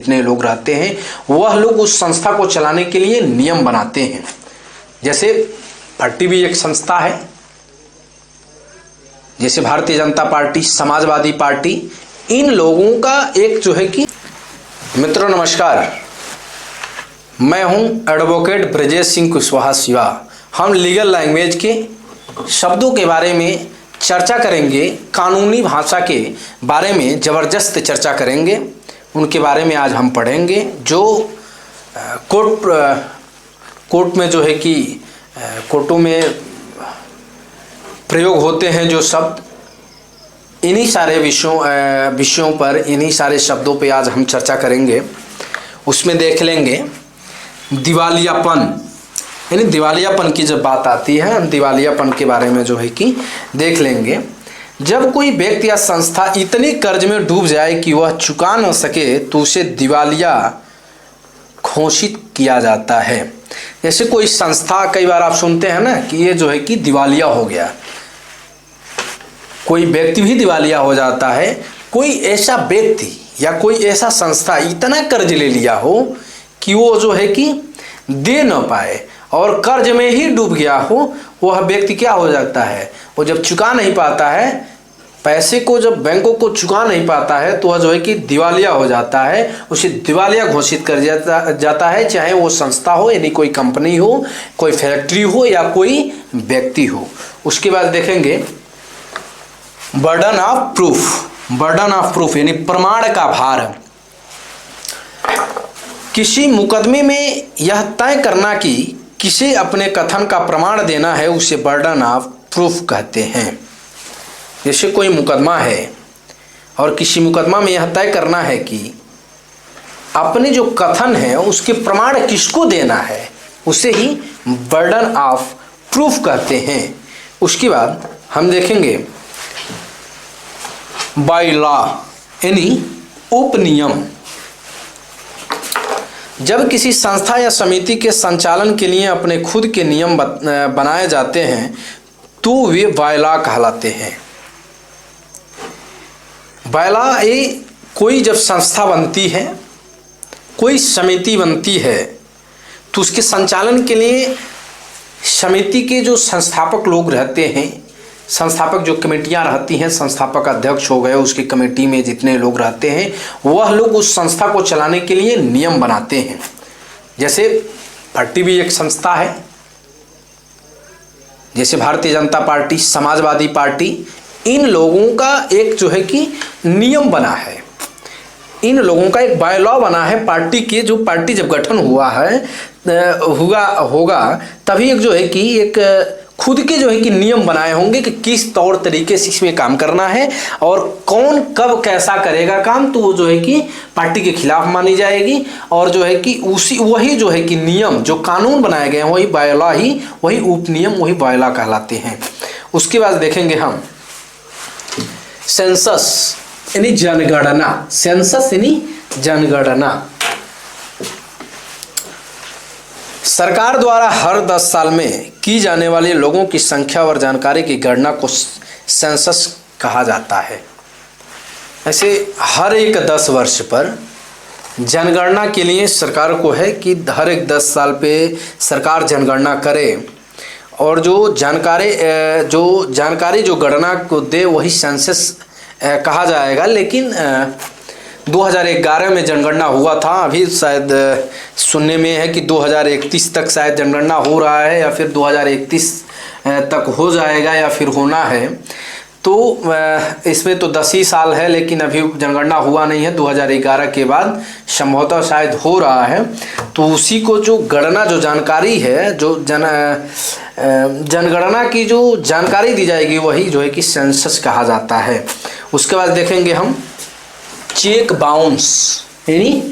जितने लोग रहते हैं वह लोग उस संस्था को चलाने के लिए नियम बनाते हैं। जैसे पार्टी भी एक संस्था है, जैसे भारतीय जनता पार्टी, समाजवादी पार्टी, इन लोगों का एक जो है कि मित्रों नमस्कार, मैं हूं एडवोकेट ब्रजेश सिंह कुशवाहा शिवा। हम लीगल लैंग्वेज के शब्दों के बारे में चर्चा करेंगे, कानूनी भाषा के बारे में ज़बरदस्त चर्चा करेंगे। उनके बारे में आज हम पढ़ेंगे जो कोर्ट में जो है कि कोर्टों में प्रयोग होते हैं जो शब्द, इन्हीं सारे विषयों पर, इन्हीं सारे शब्दों पे आज हम चर्चा करेंगे। उसमें देख लेंगे दिवालियापन, यानी दिवालियापन की जब बात आती है हम दिवालियापन के बारे में जो है कि देख लेंगे। जब कोई व्यक्ति या संस्था इतनी कर्ज में डूब जाए कि वह चुका न सके तो उसे दिवालिया घोषित किया जाता है। जैसे कोई संस्था, कई बार आप सुनते हैं ना कि ये जो है कि दिवालिया हो गया, कोई व्यक्ति भी दिवालिया हो जाता है। कोई ऐसा व्यक्ति या कोई ऐसा संस्था इतना कर्ज ले लिया हो कि वो जो है कि दे न पाए और कर्ज में ही डूब गया हो, वह व्यक्ति क्या हो जाता है, वो जब चुका नहीं पाता है पैसे को, जब बैंकों को चुका नहीं पाता है तो वह जो है कि दिवालिया हो जाता है। उसे दिवालिया घोषित कर जाता है, चाहे वो संस्था हो, यानी कोई कंपनी हो, कोई फैक्ट्री हो या कोई व्यक्ति हो। उसके बाद देखेंगे burden of proof. Burden of proof यानी प्रमाण का भार। किसी मुकदमे में यह तय करना कि किसे अपने कथन का प्रमाण देना है उसे बर्डन ऑफ प्रूफ कहते हैं। जैसे कोई मुकदमा है और किसी मुकदमा में यह तय करना है कि अपने जो कथन है उसके प्रमाण किसको देना है, उसे ही बर्डन ऑफ प्रूफ कहते हैं। उसके बाद हम देखेंगे बाय लॉ यानी उपनियम। जब किसी संस्था या समिति के संचालन के लिए अपने खुद के नियम बनाए जाते हैं तो वे बायलॉ कहलाते हैं। बायलॉ ये कोई जब संस्था बनती है, कोई समिति बनती है तो उसके संचालन के लिए समिति के जो संस्थापक लोग रहते हैं, संस्थापक जो कमेटियां रहती हैं, संस्थापक अध्यक्ष हो गए, उसकी कमेटी में जितने लोग रहते हैं वह लोग उस संस्था को चलाने के लिए नियम बनाते हैं। जैसे पार्टी भी एक संस्था है, जैसे भारतीय जनता पार्टी, समाजवादी पार्टी, इन लोगों का एक जो है कि नियम बना है, इन लोगों का एक बायलॉ बना है पार्टी के। जो पार्टी जब गठन हुआ है होगा तभी एक जो है कि एक खुद के जो है कि नियम बनाए होंगे कि किस तौर तरीके से इसमें काम करना है और कौन कब कैसा करेगा काम, तो वो जो है कि पार्टी के खिलाफ मानी जाएगी। और जो है कि वही जो है कि नियम, जो कानून बनाए गए हैं वही बायलॉ ही, वही उपनियम, वही बायलॉ कहलाते हैं। उसके बाद देखेंगे हम सेंसस यानी जनगणना। सेंसस यानी जनगणना। सरकार द्वारा हर 10 साल में की जाने वाली लोगों की संख्या और जानकारी की गणना को सेंसस कहा जाता है। ऐसे हर एक 10 वर्ष पर जनगणना के लिए सरकार को है कि हर एक 10 साल पे सरकार जनगणना करे और जो जानकारी जो गणना को दे वही सेंसस कहा जाएगा। लेकिन 2011 में जनगणना हुआ था, अभी शायद सुनने में है कि 2031 तक शायद जनगणना हो रहा है या फिर 2031 तक हो जाएगा या फिर होना है। तो इसमें तो 10 ही साल है, लेकिन अभी जनगणना हुआ नहीं है। 2011 के बाद संभवतः शायद हो रहा है। तो उसी को जो गणना, जो जानकारी है, जो जनगणना की जो जानकारी दी जाएगी वही जो है कि सेंसस कहा जाता है। उसके बाद देखेंगे हम चेक बाउंस यानी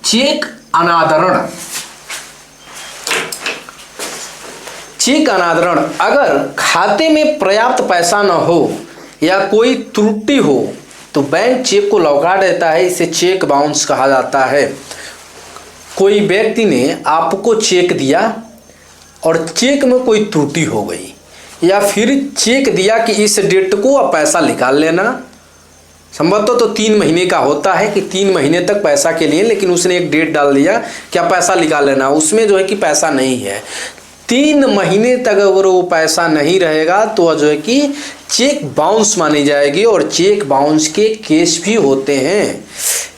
चेक अनादरण। चेक अनादरण, अगर खाते में पर्याप्त पैसा न हो या कोई त्रुटि हो तो बैंक चेक को लौटा देता है, इसे चेक बाउंस कहा जाता है। कोई व्यक्ति ने आपको चेक दिया और चेक में कोई त्रुटि हो गई, या फिर चेक दिया कि इस डेट को आप पैसा निकाल लेना, संभवतः तो 3 महीने का होता है कि 3 महीने तक पैसा के लिए, लेकिन उसने एक डेट डाल दिया कि आप पैसा निकाल लेना, उसमें जो है कि पैसा नहीं है। 3 महीने तक अगर वो पैसा नहीं रहेगा तो जो है कि चेक बाउंस मानी जाएगी, और चेक बाउंस के केस भी होते हैं,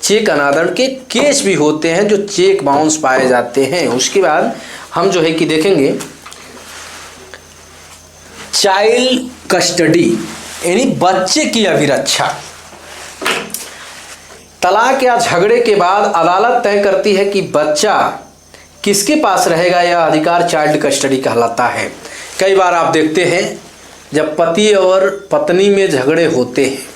चेक अनादरण के केस भी होते हैं जो चेक बाउंस पाए जाते हैं। उसके बाद हम जो है कि देखेंगे चाइल्ड कस्टडी यानी बच्चे की अभिरक्षा। तलाक या झगड़े के बाद अदालत तय करती है कि बच्चा किसके पास रहेगा, यह अधिकार चाइल्ड कस्टडी कहलाता है। कई बार आप देखते हैं जब पति और पत्नी में झगड़े होते हैं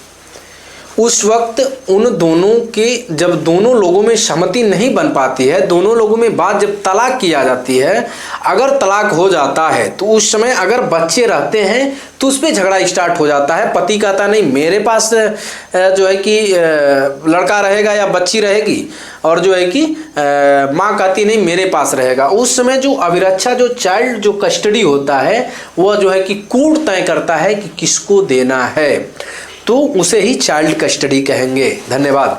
उस वक्त उन दोनों के, जब दोनों लोगों में सहमति नहीं बन पाती है, दोनों लोगों में बात जब तलाक किया जाती है, अगर तलाक हो जाता है तो उस समय अगर बच्चे रहते हैं तो उस पर झगड़ा स्टार्ट हो जाता है। पति कहता नहीं मेरे पास जो है कि लड़का रहेगा या बच्ची रहेगी, और जो है कि माँ कहती नहीं मेरे पास रहेगा। उस समय जो अभिरक्षा, जो चाइल्ड जो कस्टडी होता है वह जो है कि कोर्ट तय करता है कि किसको देना है, तो उसे ही चाइल्ड कस्टडी कहेंगे। धन्यवाद।